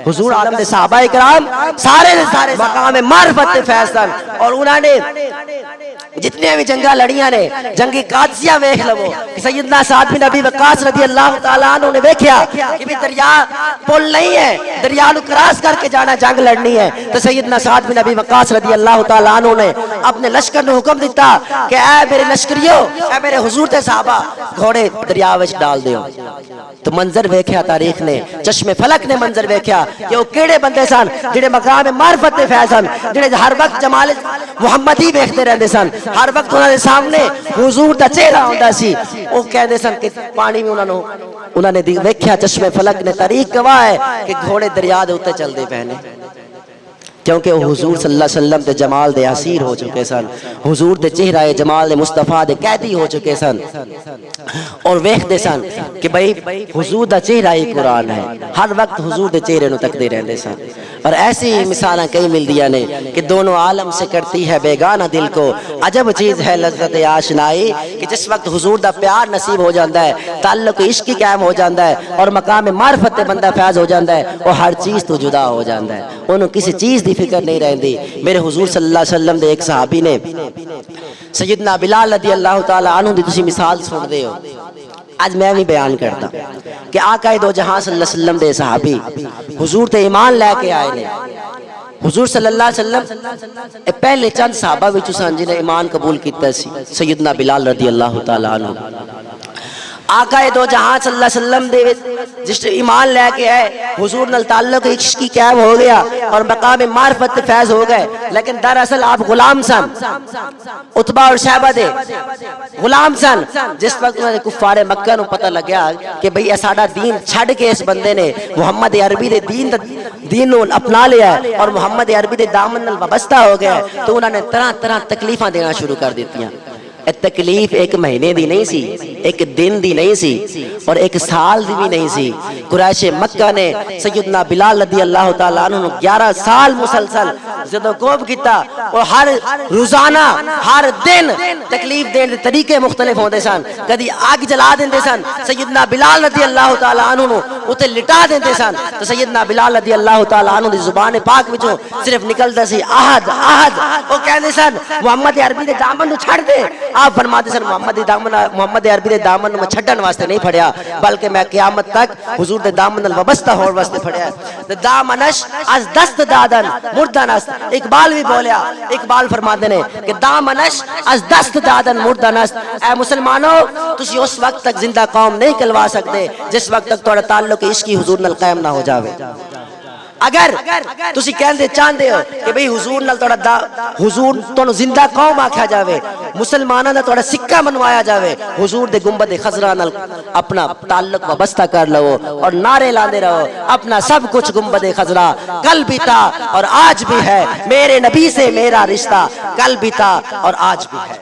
حضور عالم دے صحابہ کرام سارے مقام معرفت فیصل اور انہوں نے جتنے بھی جنگاں لڑیاں نے جنگی قادسیہ ویکھ لو کہ سیدنا سعد بن ابی وقاص رضی اللہ تعالیٰ عنہ نے ویکھیا کہ بھی دریا پل نہیں ہے، دریا نو کراس کر کے جانا، جنگ لڑنی ہے، تو سیدنا سعد بن ابی وقاص رضی اللہ تعالیٰ عنہ نے اپنے لشکر نے حکم دیتا کہ اے میرے لشکریو، اے میرے حضور دے صحابہ، گھوڑے دریا وچ ڈال دیو۔ تو منظر ویکھیا تاریخ نے، چشم فلک نے منظر ویکھیا کہ وہ کیڑے بندے سن جڑے مقام معرفت تے فیض سن، جڑے ہر وقت جمال محمد ہی ویکھتے رہندے سن، ہر وقت انہاں دے سامنے حضور دا چہرہ ہوندا سی، وہ کہندے سن کہ پانی میں انہاں نے ویکھیا، چشم فلک نے تاریخ گواہ ہے کہ گھوڑے دریا دے اوتے چلدے پے نے، کیونکہ وہ حضور صلی اللہ علیہ وسلم دے جمال دے اسیر ہو چکے سن، حضور دے چہرہ جمال دے مصطفیٰ دے قیدی ہو چکے سن، اور ویکھدے سن کہ بھئی حضور دا چہرہ ہی قرآن ہے، ہر وقت حضور دے چہرے نو تکدے رہندے سن۔ اور ایسی مثالاں کئی ملدیاں نے کہ دونوں عالم سے کرتی ہے بیگانہ دل کو، عجب چیز ہے لذت آشنائی، کہ جس وقت حضور دا پیار نصیب ہو جاندہ ہے، تعلق عشقی قائم ہو جاندہ ہے، اور مقام معرفت بندہ فیض ہو جاندہ ہے، وہ ہر چیز تو جدا ہو جاندہ ہے، انہوں کسی چیز دی فکر نہیں رہندی۔ میرے حضور صلی اللہ علیہ وسلم دے ایک صحابی نے سیدنا بلال رضی اللہ تعالیٰ عنہ دی تسی مثال سن دے ہو، آج میں بھی بیان کرتا کہ آقا دو جہاں صلی اللہ علیہ وسلم دے صحابی حضور تے ایمان لے کے آئے نے، حضور صلی اللہ علیہ وسلم پہلے چند صحابہ وچوں سن جنہیں ایمان قبول کیتا سی، سیدنا بلال رضی اللہ تعالیٰ عنہ، آقا دو جہاں صلی اللہ علیہ وسلم دے جس ایمان لے کے آئے، حضور نال تعلق عشقی قائم ہو گیا اور مقام معرفت فیض ہو گئے، لیکن دراصل آپ غلام سن، عتبہ اور شیبہ دے غلام سن۔ جس وقت انہوں نے کفار مکہ نو پتہ لگیا کہ بھئی ساڈا دین چھڈ کے اس بندے نے محمد عربی دے دین نو اپنا لیا ہے اور محمد عربی دے دامن نال وابستہ ہو گیا ہے، تو انہوں نے طرح طرح تکلیفاں دینا شروع کر دیتیاں۔ تکلیف ایک مہینے دی نہیں سی، ایک دن دی نہیں سی، اور ایک سال دی بھی نہیں سی۔ قریش مکہ نے سیدنا بلال رضی اللہ تعالیٰ عنہ 11 سال مسلسل زد و کوب کیتا، اور ہر روزانہ ہر دن تکلیف دین دے طریقے مختلف ہوندے سن، کدی آگ جلا دیندے سن، سیدنا بلال رضی اللہ تعالیٰ عنہ اسے لٹا دیندے سن، تو سیدنا بلال رضی اللہ تعالیٰ عنہ دی زبان پاک وچوں صرف نکلدا سی احد احد، وہ کہندے سن محمد عربی دے دامن نو چھڑ دے۔ آپ فرماتے سن محمد عربی دے دامن میں چھڑن واسطے نہیں پھڑیا، بلکہ میں قیامت تک حضور دے دامن نال وابستہ ہون واسطے پھڑیا۔ دامنش از دست دادن مردنست، اقبال بھی بولیا، اقبال فرماتے ہیں کہ دامنش از دست دادن مردنست، اے مسلمانوں تسی اس وقت تک زندہ قوم نہیں کلوا سکتے جس وقت تک تہاڈا تعلق عشقی حضور نال قائم نہ ہو جاوے۔ اگر تسی کہندے چاہندے ہو کہ بھئی حضور نال تہاڈا حضور تانوں زندہ قوم آکھیا جاوے، مسلماناں دا تہاڈا سکہ منوایا جاوے، حضور دے گنبد خضرا نال اپنا تعلق وابستہ کر لو اور نعرے لاندے رہو، اپنا سب کچھ گنبد خضرا، کل بھی تھا اور آج بھی ہے، میرے نبی سے میرا رشتہ، کل بھی تھا اور آج بھی ہے۔